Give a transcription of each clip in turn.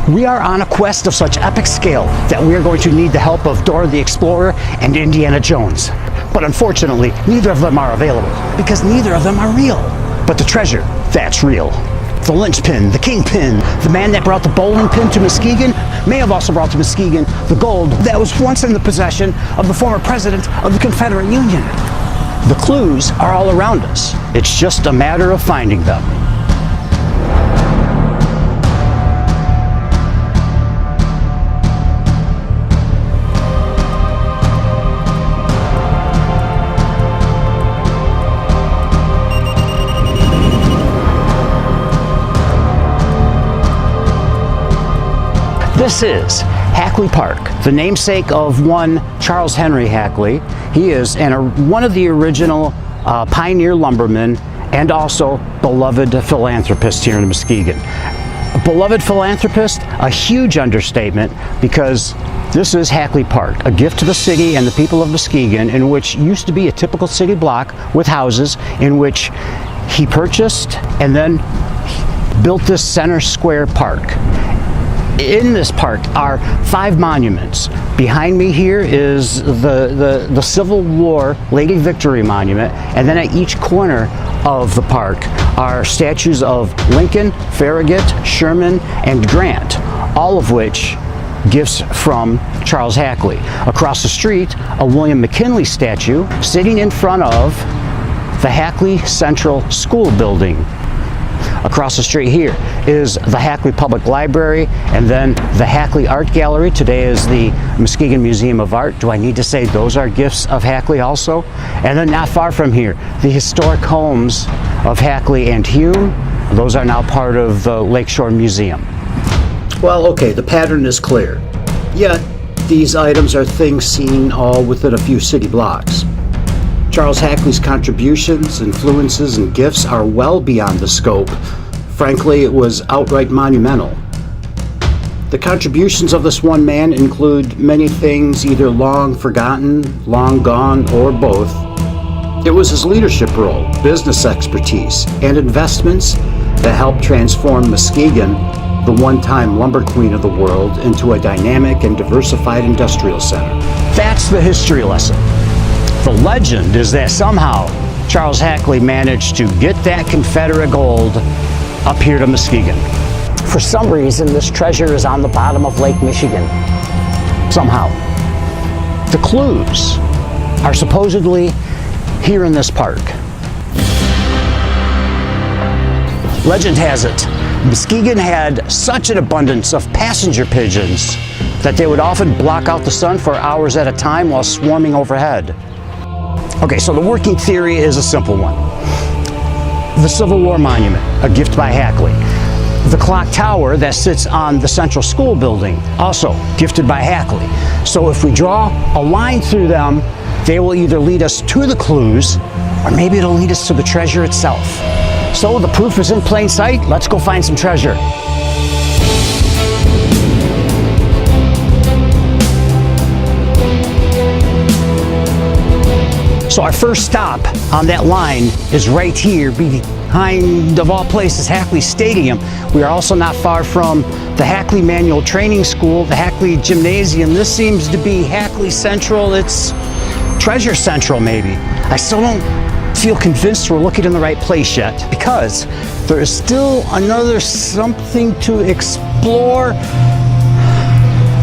We are on a quest of such epic scale that we are going to need the help of Dora the Explorer and Indiana Jones. But unfortunately, neither of them are available because neither of them are real. But the treasure, that's real. The linchpin, the kingpin, the man that brought the bowling pin to Muskegon may have also brought to Muskegon the gold that was once in the possession of the former president of the Confederate Union. The clues are all around us. It's just a matter of finding them. This is Hackley Park, the namesake of one Charles Henry Hackley. He is one of the original pioneer lumbermen and also beloved philanthropist here in Muskegon. A beloved philanthropist, a huge understatement, because this is Hackley Park, a gift to the city and the people of Muskegon, in which used to be a typical city block with houses, in which he purchased and then built this center square park. In this park are 5 monuments. Behind me here is the Civil War Lady Victory Monument, and then at each corner of the park are statues of Lincoln, Farragut, Sherman, and Grant, all of which gifts from Charles Hackley. Across the street, a William McKinley statue sitting in front of the Hackley Central School building. Across the street here is the Hackley Public Library, and then the Hackley Art Gallery. Today is the Muskegon Museum of Art. Do I need to say those are gifts of Hackley also? And then not far from here, the historic homes of Hackley and Hume. Those are now part of the Lakeshore Museum. Well, okay, the pattern is clear. Yet, these items are things seen all within a few city blocks. Charles Hackley's contributions, influences, and gifts are well beyond the scope. Frankly, it was outright monumental. The contributions of this one man include many things either long forgotten, long gone, or both. It was his leadership role, business expertise, and investments that helped transform Muskegon, the one-time lumber queen of the world, into a dynamic and diversified industrial center. That's the history lesson. The legend is that somehow Charles Hackley managed to get that Confederate gold up here to Muskegon. For some reason, this treasure is on the bottom of Lake Michigan. Somehow. The clues are supposedly here in this park. Legend has it, Muskegon had such an abundance of passenger pigeons that they would often block out the sun for hours at a time while swarming overhead. Okay, so the working theory is a simple one. The Civil War Monument, a gift by Hackley. The clock tower that sits on the Central School building, also gifted by Hackley. So if we draw a line through them, they will either lead us to the clues, or maybe it'll lead us to the treasure itself. So the proof is in plain sight. Let's go find some treasure. So our first stop on that line is right here behind, of all places, Hackley Stadium. We are also not far from the Hackley Manual Training School, the Hackley Gymnasium. This seems to be Hackley Central. It's Treasure Central, maybe. I still don't feel convinced we're looking in the right place yet, because there is still another something to explore.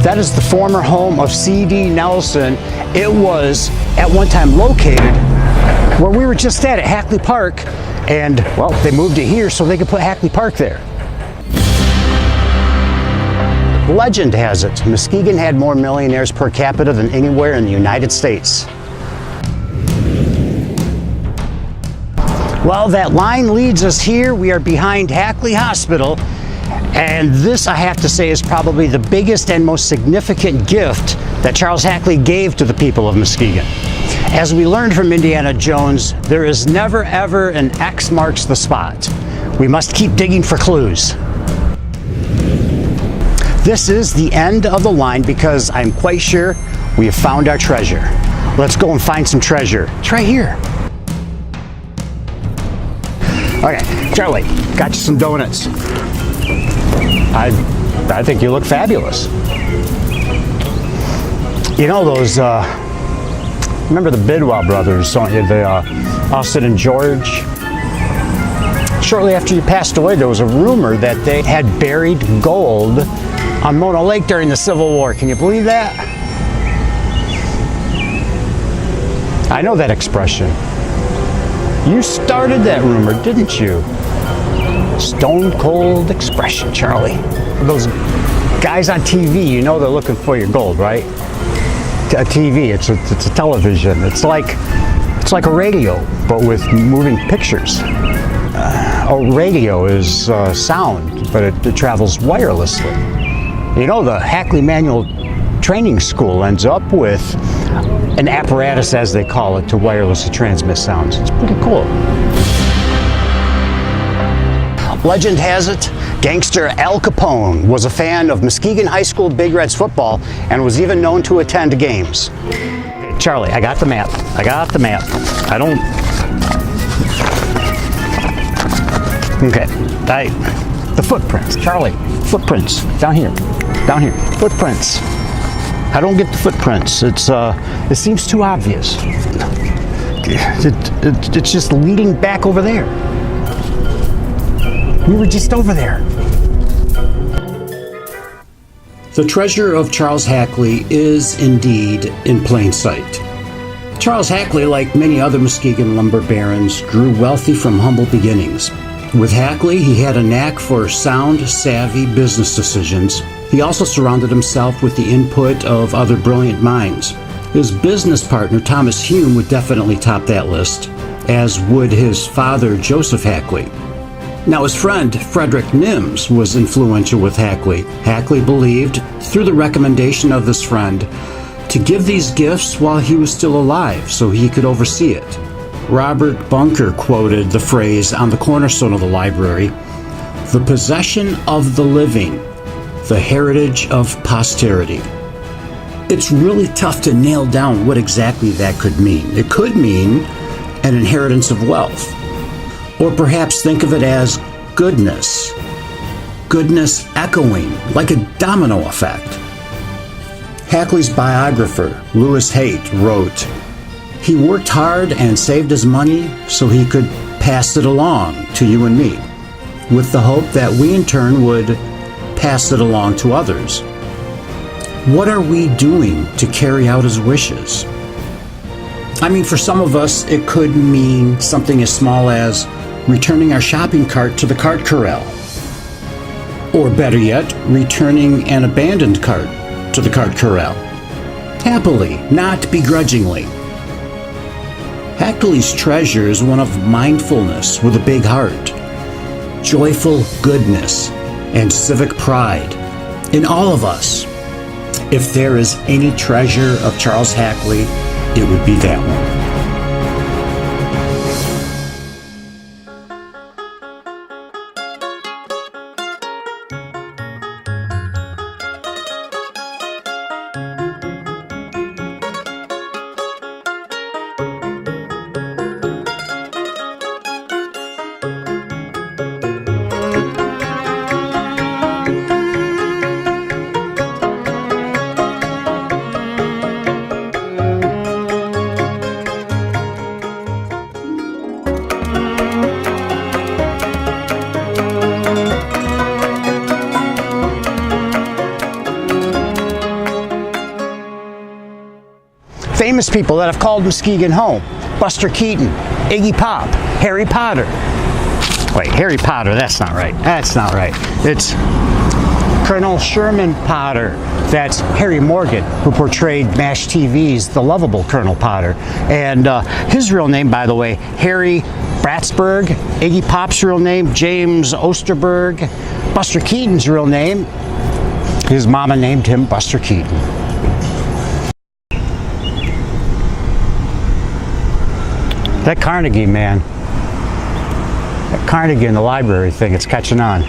That is the former home of C.D. Nelson. It was at one time located where we were just at Hackley Park, and well, they moved it here so they could put Hackley Park there. Legend has it, Muskegon had more millionaires per capita than anywhere in the United States. Well, that line leads us here. We are behind Hackley Hospital, and this, I have to say, is probably the biggest and most significant gift that Charles Hackley gave to the people of Muskegon. As we learned from Indiana Jones, there is never ever an X marks the spot. We must keep digging for clues. This is the end of the line because I'm quite sure we have found our treasure. Let's go and find some treasure. It's right here. Okay, Charlie, got you some donuts. I think you look fabulous. You know those, remember the Bidwell brothers, don't you? The Austin and George? Shortly after you passed away, there was a rumor that they had buried gold on Mona Lake during the Civil War. Can you believe that? I know that expression. You started that rumor, didn't you? Stone cold expression, Charlie. Those guys on TV, you know they're looking for your gold, right? A TV, it's a television. It's like a radio, but with moving pictures. A radio is sound, but it travels wirelessly. You know, the Hackley Manual Training School ends up with an apparatus, as they call it, to wirelessly transmit sounds. It's pretty cool. Legend has it, gangster Al Capone was a fan of Muskegon High School Big Reds football and was even known to attend games. Charlie, I got the map. I got the map. I don't... Okay. The footprints. Charlie, footprints. Down here. Down here. Footprints. I don't get the footprints. It seems too obvious. It's just leading back over there. We were just over there. The treasure of Charles Hackley is indeed in plain sight. Charles Hackley, like many other Muskegon lumber barons, grew wealthy from humble beginnings. With Hackley, he had a knack for sound, savvy business decisions. He also surrounded himself with the input of other brilliant minds. His business partner, Thomas Hume, would definitely top that list, as would his father, Joseph Hackley. Now, his friend, Frederick Nims, was influential with Hackley. Hackley believed, through the recommendation of this friend, to give these gifts while he was still alive so he could oversee it. Robert Bunker quoted the phrase on the cornerstone of the library, "The possession of the living, the heritage of posterity." It's really tough to nail down what exactly that could mean. It could mean an inheritance of wealth. Or perhaps think of it as goodness. Goodness echoing, like a domino effect. Hackley's biographer, Lewis Haight, wrote, "He worked hard and saved his money so he could pass it along to you and me, with the hope that we in turn would pass it along to others." What are we doing to carry out his wishes? I mean, for some of us, it could mean something as small as returning our shopping cart to the cart corral. Or better yet, returning an abandoned cart to the cart corral. Happily, not begrudgingly. Hackley's treasure is one of mindfulness with a big heart, joyful goodness, and civic pride in all of us. If there is any treasure of Charles Hackley, it would be that one. Famous people that have called Muskegon home: Buster Keaton, Iggy Pop, Harry Potter. Wait, Harry Potter, that's not right. That's not right. It's Colonel Sherman Potter. That's Harry Morgan, who portrayed MASH TV's The Lovable Colonel Potter. And his real name, by the way, Harry Bratsburg. Iggy Pop's real name, James Osterberg. Buster Keaton's real name, his mama named him Buster Keaton. That Carnegie, man. That Carnegie in the library thing, it's catching on.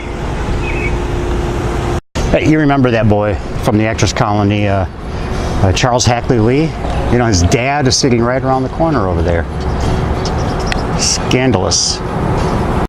Hey, you remember that boy from the Actors Colony, Charles Hackley Lee? You know, his dad is sitting right around the corner over there. Scandalous.